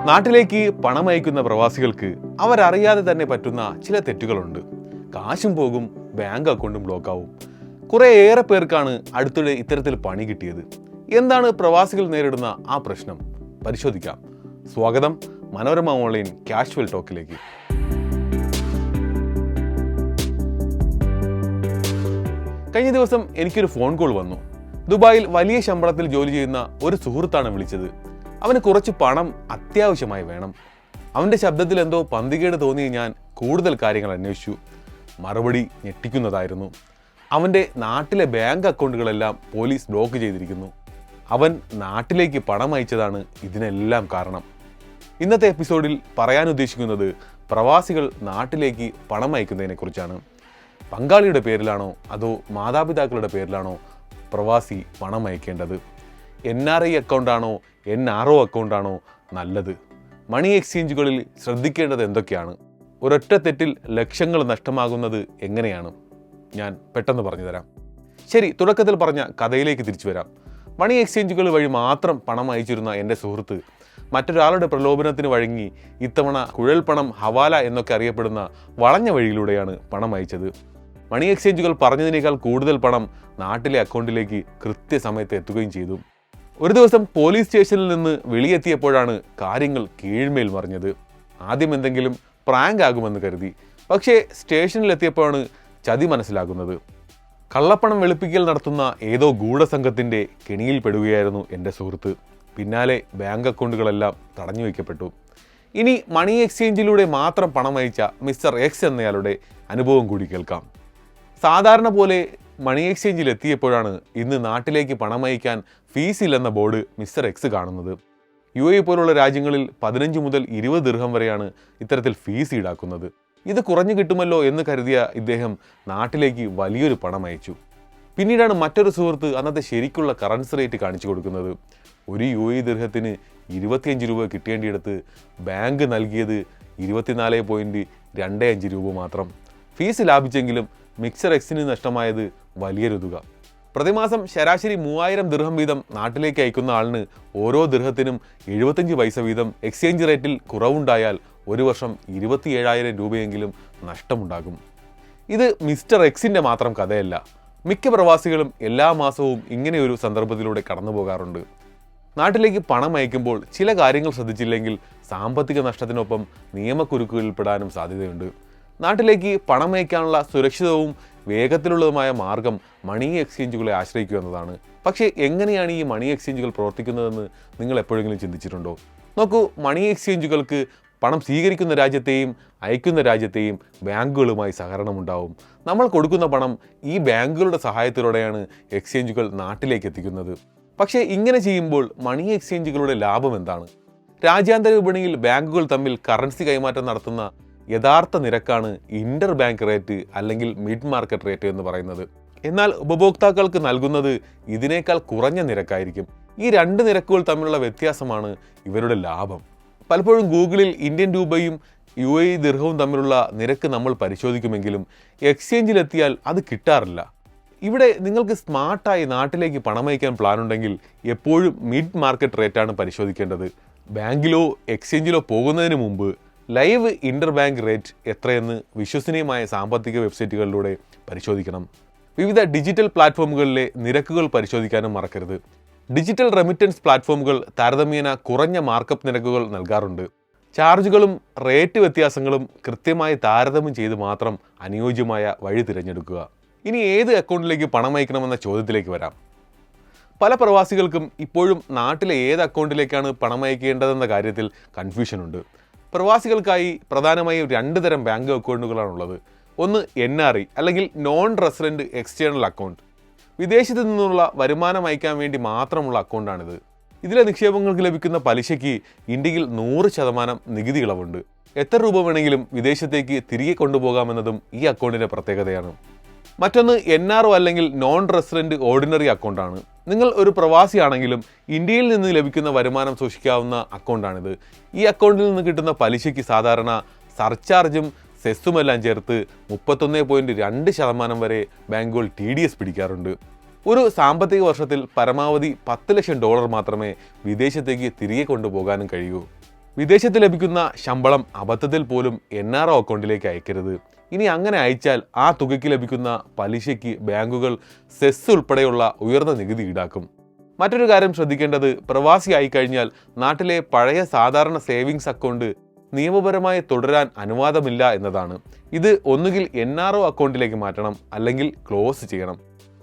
നാട്ടിലേക്ക് പണം അയക്കുന്ന പ്രവാസികൾക്ക് അവരറിയാതെ തന്നെ പറ്റുന്ന ചില തെറ്റുകളുണ്ട്. കാശും പോകും, ബാങ്ക് അക്കൗണ്ടും ബ്ലോക്കാവും. കുറേയേറെ പേർക്കാണ് അടുത്തിടെ ഇത്തരത്തിൽ പണി കിട്ടിയത്. എന്താണ് പ്രവാസികൾ നേരിടുന്ന ആ പ്രശ്നം? പരിശോധിക്കാം. സ്വാഗതം മനോരമ ഓൺലൈൻ കാഷ്വൽ ടോക്കിലേക്ക്. കഴിഞ്ഞ ദിവസം എനിക്കൊരു ഫോൺ കോൾ വന്നു. ദുബായിൽ വലിയ ശമ്പളത്തിൽ ജോലി ചെയ്യുന്ന ഒരു സുഹൃത്താണ് വിളിച്ചത്. അവന് കുറച്ച് പണം അത്യാവശ്യമായി വേണം. അവൻ്റെ ശബ്ദത്തിൽ എന്തോ പന്തികേട് തോന്നിയ ഞാൻ കൂടുതൽ കാര്യങ്ങൾ അന്വേഷിച്ചു. മറുപടി ഞെട്ടിക്കുന്നതായിരുന്നു. അവൻ്റെ നാട്ടിലെ ബാങ്ക് അക്കൗണ്ടുകളെല്ലാം പോലീസ് ബ്ലോക്ക് ചെയ്തിരിക്കുന്നു. അവൻ നാട്ടിലേക്ക് പണം അയച്ചതാണ് ഇതിനെല്ലാം കാരണം. ഇന്നത്തെ എപ്പിസോഡിൽ പറയാൻ ഉദ്ദേശിക്കുന്നത് പ്രവാസികൾ നാട്ടിലേക്ക് പണം അയക്കുന്നതിനെക്കുറിച്ചാണ്. പങ്കാളിയുടെ പേരിലാണോ അതോ മാതാപിതാക്കളുടെ പേരിലാണോ പ്രവാസി പണം അയക്കേണ്ടത്? NRI അക്കൗണ്ടാണോ NRO അക്കൗണ്ടാണോ നല്ലത്? മണി എക്സ്ചേഞ്ചുകളിൽ ശ്രദ്ധിക്കേണ്ടത് എന്തൊക്കെയാണ്? ഒരൊറ്റ തെറ്റിൽ ലക്ഷങ്ങൾ നഷ്ടമാകുന്നത് എങ്ങനെയാണ്? ഞാൻ പെട്ടെന്ന് പറഞ്ഞു തരാം. ശരി, തുടക്കത്തിൽ പറഞ്ഞ കഥയിലേക്ക് തിരിച്ചു വരാം. മണി എക്സ്ചേഞ്ചുകൾ വഴി മാത്രം പണം അയച്ചിരുന്ന എൻ്റെ സുഹൃത്ത് മറ്റൊരാളുടെ പ്രലോഭനത്തിന് വഴങ്ങി ഇത്തവണ കുഴൽപ്പണം, ഹവാല എന്നൊക്കെ അറിയപ്പെടുന്ന വളഞ്ഞ വഴിയിലൂടെയാണ് പണം അയച്ചത്. മണി എക്സ്ചേഞ്ചുകൾ പറഞ്ഞതിനേക്കാൾ കൂടുതൽ പണം നാട്ടിലെ അക്കൗണ്ടിലേക്ക് കൃത്യസമയത്ത് എത്തുകയും ചെയ്തു. ഒരു ദിവസം പോലീസ് സ്റ്റേഷനിൽ നിന്ന് വെളിയെത്തിയപ്പോഴാണ് കാര്യങ്ങൾ കീഴ്മേൽ മറിഞ്ഞത്. ആദ്യം എന്തെങ്കിലും പ്രാങ്ക് ആകുമെന്ന് കരുതി. പക്ഷേ സ്റ്റേഷനിലെത്തിയപ്പോഴാണ് ചതി മനസ്സിലാകുന്നത്. കള്ളപ്പണം വെളുപ്പിക്കൽ നടത്തുന്ന ഏതോ ഗൂഢസംഘത്തിൻ്റെ കെണിയിൽപ്പെടുകയായിരുന്നു എൻ്റെ സുഹൃത്ത്. പിന്നാലെ ബാങ്ക് അക്കൗണ്ടുകളെല്ലാം തടഞ്ഞു വയ്ക്കപ്പെട്ടു. ഇനി മണി എക്സ്ചേഞ്ചിലൂടെ മാത്രം പണം അയച്ച മിസ്റ്റർ എക്സ് എന്നയാളുടെ അനുഭവം കൂടി കേൾക്കാം. സാധാരണ പോലെ മണി എക്സ്ചേഞ്ചിൽ എത്തിയപ്പോഴാണ് ഇന്ന് നാട്ടിലേക്ക് പണം അയക്കാൻ ഫീസ് ഇല്ലെന്ന ബോർഡ് മിസ്റ്റർ എക്സ് കാണുന്നത്. UAE പോലുള്ള രാജ്യങ്ങളിൽ 15 മുതൽ 20 ദിർഹം വരെയാണ് ഇത്തരത്തിൽ ഫീസ് ഈടാക്കുന്നത്. ഇത് കുറഞ്ഞു കിട്ടുമല്ലോ എന്ന് കരുതിയ ഇദ്ദേഹം നാട്ടിലേക്ക് വലിയൊരു പണം അയച്ചു. പിന്നീടാണ് മറ്റൊരു സുഹൃത്ത് അന്നത്തെ ശരിക്കുള്ള കറൻസി റേറ്റ് കാണിച്ചു കൊടുക്കുന്നത്. ഒരു UAE ദിർഹത്തിന് 25 രൂപ കിട്ടേണ്ടിയിടത്ത് ബാങ്ക് നൽകിയത് 24.25 രൂപ മാത്രം. ഫീസ് ലാഭിച്ചെങ്കിലും മിക്സർ എക്സിന് നഷ്ടമായത് വലിയൊരു തുക. പ്രതിമാസം ശരാശരി 3000 ദിർഹം വീതം നാട്ടിലേക്ക് അയക്കുന്ന ആളിന് ഓരോ ദിർഹത്തിനും 75 പൈസ വീതം എക്സ്ചേഞ്ച് റേറ്റിൽ കുറവുണ്ടായാൽ ഒരു വർഷം 27,000 രൂപയെങ്കിലും നഷ്ടമുണ്ടാകും. ഇത് മിസ്റ്റർ എക്സിൻ്റെ മാത്രം കഥയല്ല. മിക്ക പ്രവാസികളും എല്ലാ മാസവും ഇങ്ങനെയൊരു സന്ദർഭത്തിലൂടെ കടന്നു പോകാറുണ്ട്. നാട്ടിലേക്ക് പണം അയക്കുമ്പോൾ ചില കാര്യങ്ങൾ ശ്രദ്ധിച്ചില്ലെങ്കിൽ സാമ്പത്തിക നഷ്ടത്തിനൊപ്പം നിയമക്കുരുക്കുകളിൽപ്പെടാനും സാധ്യതയുണ്ട്. നാട്ടിലേക്ക് പണം അയക്കാനുള്ള സുരക്ഷിതവും വേഗത്തിലുള്ളതുമായ മാർഗം മണി എക്സ്ചേഞ്ചുകളെ ആശ്രയിക്കുക എന്നതാണ്. പക്ഷേ എങ്ങനെയാണ് ഈ മണി എക്സ്ചേഞ്ചുകൾ പ്രവർത്തിക്കുന്നതെന്ന് നിങ്ങൾ എപ്പോഴെങ്കിലും ചിന്തിച്ചിട്ടുണ്ടോ? നോക്കൂ, മണി എക്സ്ചേഞ്ചുകൾക്ക് പണം സ്വീകരിക്കുന്ന രാജ്യത്തെയും അയക്കുന്ന രാജ്യത്തെയും ബാങ്കുകളുമായി സഹകരണമുണ്ടാവും. നമ്മൾ കൊടുക്കുന്ന പണം ഈ ബാങ്കുകളുടെ സഹായത്തിലൂടെയാണ് എക്സ്ചേഞ്ചുകൾ നാട്ടിലേക്ക് എത്തിക്കുന്നത്. പക്ഷേ ഇങ്ങനെ ചെയ്യുമ്പോൾ മണി എക്സ്ചേഞ്ചുകളുടെ ലാഭം എന്താണ്? രാജ്യാന്തര വിപണിയിൽ ബാങ്കുകൾ തമ്മിൽ കറൻസി കൈമാറ്റം നടത്തുന്ന യഥാർത്ഥ നിരക്കാണ് ഇന്റർ ബാങ്ക് റേറ്റ് അല്ലെങ്കിൽ മിഡ് മാർക്കറ്റ് റേറ്റ് എന്ന് പറയുന്നത്. എന്നാൽ ഉപഭോക്താക്കൾക്ക് നൽകുന്നത് ഇതിനേക്കാൾ കുറഞ്ഞ നിരക്കായിരിക്കും. ഈ രണ്ട് നിരക്കുകൾ തമ്മിലുള്ള വ്യത്യാസമാണ് ഇവരുടെ ലാഭം. പലപ്പോഴും ഗൂഗിളിൽ ഇന്ത്യൻ രൂപയും UAE ദിർഹവും തമ്മിലുള്ള നിരക്ക് നമ്മൾ പരിശോധിക്കുമെങ്കിലും എക്സ്ചേഞ്ചിലെത്തിയാൽ അത് കിട്ടാറില്ല. ഇവിടെ നിങ്ങൾക്ക് സ്മാർട്ടായി നാട്ടിലേക്ക് പണമയക്കാൻ പ്ലാൻ ഉണ്ടെങ്കിൽ എപ്പോഴും മിഡ് മാർക്കറ്റ് റേറ്റാണ് പരിശോധിക്കേണ്ടത്. ബാങ്കിലോ എക്സ്ചേഞ്ചിലോ പോകുന്നതിന് മുമ്പ് ലൈവ് ഇന്റർ ബാങ്ക് റേറ്റ് എത്രയെന്ന് വിശ്വസനീയമായ സാമ്പത്തിക വെബ്സൈറ്റുകളിലൂടെ പരിശോധിക്കണം. വിവിധ ഡിജിറ്റൽ പ്ലാറ്റ്ഫോമുകളിലെ നിരക്കുകൾ പരിശോധിക്കാനും മറക്കരുത്. ഡിജിറ്റൽ റെമിറ്റൻസ് പ്ലാറ്റ്ഫോമുകൾ താരതമ്യേന കുറഞ്ഞ മാർക്കപ്പ് നിരക്കുകൾ നൽകാറുണ്ട്. ചാർജുകളും റേറ്റ് വ്യത്യാസങ്ങളും കൃത്യമായി താരതമ്യം ചെയ്ത് മാത്രം അനുയോജ്യമായ വഴി തിരഞ്ഞെടുക്കുക. ഇനി ഏത് അക്കൗണ്ടിലേക്ക് പണം അയക്കണമെന്ന ചോദ്യത്തിലേക്ക് വരാം. പല പ്രവാസികൾക്കും ഇപ്പോഴും നാട്ടിലെ ഏത് അക്കൗണ്ടിലേക്കാണ് പണം അയക്കേണ്ടതെന്ന കാര്യത്തിൽ കൺഫ്യൂഷനുണ്ട്. പ്രവാസികൾക്കായി പ്രധാനമായും 2 തരം ബാങ്ക് അക്കൗണ്ടുകളാണുള്ളത്. ഒന്ന് NRI അല്ലെങ്കിൽ നോൺ റെസിഡൻറ്റ് എക്സ്റ്റേണൽ അക്കൗണ്ട്. വിദേശത്ത് നിന്നുള്ള വരുമാനം അയക്കാൻ വേണ്ടി മാത്രമുള്ള അക്കൗണ്ടാണിത്. ഇതിലെ നിക്ഷേപങ്ങൾക്ക് ലഭിക്കുന്ന പലിശയ്ക്ക് ഇന്ത്യയിൽ 100% നികുതി ഇളവുണ്ട്. എത്ര രൂപ വേണമെങ്കിലും വിദേശത്തേക്ക് തിരികെ കൊണ്ടുപോകാമെന്നതും ഈ അക്കൗണ്ടിൻ്റെ പ്രത്യേകതയാണ്. മറ്റൊന്ന് NRO അല്ലെങ്കിൽ നോൺ റെസിഡൻറ്റ് ഓർഡിനറി അക്കൗണ്ടാണ്. നിങ്ങൾ ഒരു പ്രവാസിയാണെങ്കിലും ഇന്ത്യയിൽ നിന്ന് ലഭിക്കുന്ന വരുമാനം സൂക്ഷിക്കാവുന്ന അക്കൗണ്ടാണിത്. ഈ അക്കൗണ്ടിൽ നിന്ന് കിട്ടുന്ന പലിശയ്ക്ക് സാധാരണ സർചാർജും സെസ്സുമെല്ലാം ചേർത്ത് 31.2% വരെ ബാങ്കുകൾ TDS പിടിക്കാറുണ്ട്. ഒരു സാമ്പത്തിക വർഷത്തിൽ പരമാവധി $10 ലക്ഷം മാത്രമേ വിദേശത്തേക്ക് തിരികെ കൊണ്ടുപോകാനും കഴിയൂ. വിദേശത്ത് ലഭിക്കുന്ന ശമ്പളം അബദ്ധത്തിൽ പോലും NRO അക്കൗണ്ടിലേക്ക് അയക്കരുത്. ഇനി അങ്ങനെ അയച്ചാൽ ആ തുകയ്ക്ക് ലഭിക്കുന്ന പലിശയ്ക്ക് ബാങ്കുകൾ സെസ് ഉൾപ്പെടെയുള്ള ഉയർന്ന നികുതി ഈടാക്കും. മറ്റൊരു കാര്യം ശ്രദ്ധിക്കേണ്ടത്, പ്രവാസി ആയിക്കഴിഞ്ഞാൽ നാട്ടിലെ പഴയ സാധാരണ സേവിങ്സ് അക്കൗണ്ട് നിയമപരമായി തുടരാൻ അനുവാദമില്ല എന്നതാണ്. ഇത് ഒന്നുകിൽ NRO അക്കൗണ്ടിലേക്ക് മാറ്റണം, അല്ലെങ്കിൽ ക്ലോസ് ചെയ്യണം.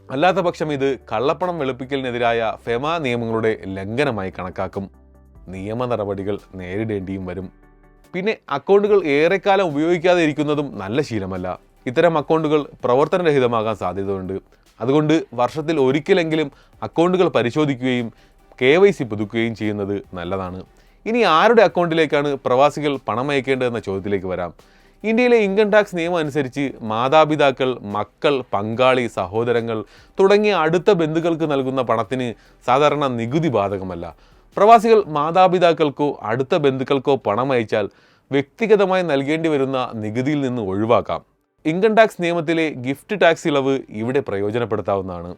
അല്ലാത്ത പക്ഷം ഇത് കള്ളപ്പണം വെളുപ്പിക്കലിനെതിരായ ഫെമ നിയമങ്ങളുടെ ലംഘനമായി കണക്കാക്കും. നിയമ നടപടികൾ നേരിടേണ്ടിയും വരും. പിന്നെ അക്കൗണ്ടുകൾ ഏറെക്കാലം ഉപയോഗിക്കാതെ ഇരിക്കുന്നതും നല്ല ശീലമല്ല. ഇത്തരം അക്കൗണ്ടുകൾ പ്രവർത്തനരഹിതമാകാൻ സാധ്യതയുണ്ട്. അതുകൊണ്ട് വർഷത്തിൽ ഒരിക്കലെങ്കിലും അക്കൗണ്ടുകൾ പരിശോധിക്കുകയും KYC പുതുക്കുകയും ചെയ്യുന്നത് നല്ലതാണ്. ഇനി ആരുടെ അക്കൗണ്ടിലേക്കാണ് പ്രവാസികൾ പണം അയക്കേണ്ടതെന്ന ചോദ്യത്തിലേക്ക് വരാം. ഇന്ത്യയിലെ ഇൻകം ടാക്സ് നിയമം അനുസരിച്ച് മാതാപിതാക്കൾ, മക്കൾ, പങ്കാളി, സഹോദരങ്ങൾ തുടങ്ങിയ അടുത്ത ബന്ധുക്കൾക്ക് നൽകുന്ന പണത്തിന് സാധാരണ നികുതി ബാധകമല്ല. പ്രവാസികൾ മാതാപിതാക്കൾക്കോ അടുത്ത ബന്ധുക്കൾക്കോ പണം അയച്ചാൽ വ്യക്തിഗതമായി നൽകേണ്ടി വരുന്ന നികുതിയിൽ നിന്ന് ഒഴിവാക്കാം. ഇൻകം ടാക്സ് നിയമത്തിലെ ഗിഫ്റ്റ് ടാക്സ് ഇളവ് ഇവിടെ പ്രയോജനപ്പെടുത്താവുന്നതാണ്.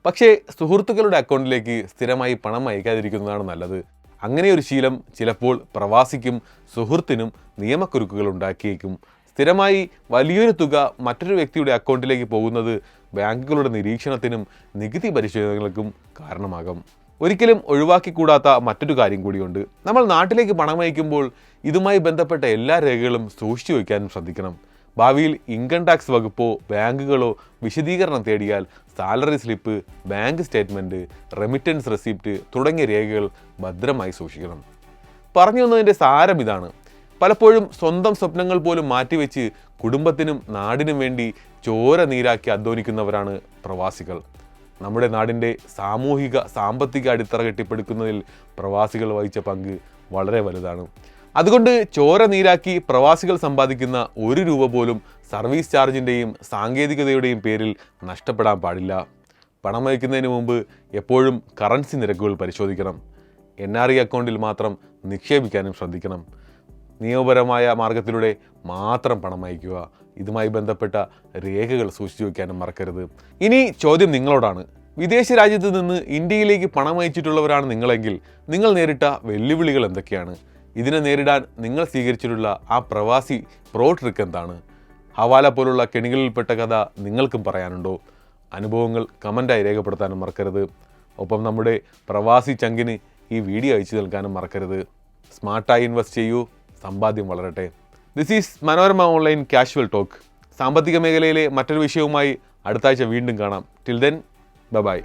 പക്ഷേ സുഹൃത്തുക്കളുടെ അക്കൗണ്ടിലേക്ക് സ്ഥിരമായി പണം അയക്കാതിരിക്കുന്നതാണ് നല്ലത്. അങ്ങനെയൊരു ശീലം ചിലപ്പോൾ പ്രവാസിക്കും സുഹൃത്തിനും നിയമക്കുരുക്കുകൾ ഉണ്ടാക്കിയേക്കും. സ്ഥിരമായി വലിയൊരു തുക മറ്റൊരു വ്യക്തിയുടെ അക്കൗണ്ടിലേക്ക് പോകുന്നത് ബാങ്കുകളുടെ നിരീക്ഷണത്തിനും നികുതി പരിശോധനകൾക്കും കാരണമാകും. ഒരിക്കലും ഒഴിവാക്കിക്കൂടാത്ത മറ്റൊരു കാര്യം കൂടിയുണ്ട്. നമ്മൾ നാട്ടിലേക്ക് പണം അയക്കുമ്പോൾ ഇതുമായി ബന്ധപ്പെട്ട എല്ലാ രേഖകളും സൂക്ഷിച്ചു വയ്ക്കാനും ശ്രദ്ധിക്കണം. ഭാവിയിൽ ഇൻകം ടാക്സ് വകുപ്പോ ബാങ്കുകളോ വിശദീകരണം തേടിയാൽ salary slip, bank statement, remittance receipt തുടങ്ങിയ രേഖകൾ ഭദ്രമായി സൂക്ഷിക്കണം. പറഞ്ഞു വന്നതിൻ്റെ സാരം ഇതാണ്. പലപ്പോഴും സ്വന്തം സ്വപ്നങ്ങൾ പോലും മാറ്റിവെച്ച് കുടുംബത്തിനും നാടിനും വേണ്ടി ചോര നീരാക്കി അധ്വാനിക്കുന്നവരാണ് പ്രവാസികൾ. നമ്മുടെ നാടിൻ്റെ സാമൂഹിക സാമ്പത്തിക അടിത്തറ കെട്ടിപ്പടുക്കുന്നതിൽ പ്രവാസികൾ വഹിച്ച പങ്ക് വളരെ വലുതാണ്. അതുകൊണ്ട് ചോര നീരാക്കി പ്രവാസികൾ സമ്പാദിക്കുന്ന ഒരു രൂപ പോലും സർവീസ് ചാർജിൻ്റെയും സാങ്കേതികതയുടെയും പേരിൽ നഷ്ടപ്പെടാൻ പാടില്ല. പണം അയക്കുന്നതിന് മുമ്പ് എപ്പോഴും കറൻസി നിരക്കുകൾ പരിശോധിക്കണം. NRE അക്കൗണ്ടിൽ മാത്രം നിക്ഷേപിക്കാനും ശ്രദ്ധിക്കണം. നിയമപരമായ മാർഗത്തിലൂടെ മാത്രം പണം അയക്കുക. ഇതുമായി ബന്ധപ്പെട്ട രേഖകൾ സൂക്ഷിച്ചു വയ്ക്കാനും മറക്കരുത്. ഇനി ചോദ്യം നിങ്ങളോടാണ്. വിദേശ രാജ്യത്ത് നിന്ന് ഇന്ത്യയിലേക്ക് പണം അയച്ചിട്ടുള്ളവരാണ് നിങ്ങളെങ്കിൽ നിങ്ങൾ നേരിട്ട വെല്ലുവിളികൾ എന്തൊക്കെയാണ്? ഇതിനെ നേരിടാൻ നിങ്ങൾ സ്വീകരിച്ചിട്ടുള്ള ആ പ്രവാസി പ്രോ ട്രിക്ക് എന്താണ്? ഹവാല പോലുള്ള കെണികളിൽപ്പെട്ട കഥ നിങ്ങൾക്കും പറയാനുണ്ടോ? അനുഭവങ്ങൾ കമൻറ്റായി രേഖപ്പെടുത്താനും മറക്കരുത്. ഒപ്പം നമ്മുടെ പ്രവാസി ചങ്കിന് ഈ വീഡിയോ അയച്ചു നൽകാനും മറക്കരുത്. സ്മാർട്ടായി ഇൻവെസ്റ്റ് ചെയ്യൂ, സമ്പാദ്യം വളരട്ടെ. This is Manorama online casual talk. സാമ്പത്തിക മേഖലയിലെ മറ്റൊരു വിഷയവുമായി അടുത്ത ആഴ്ച വീണ്ടും കാണാം. Till then, by.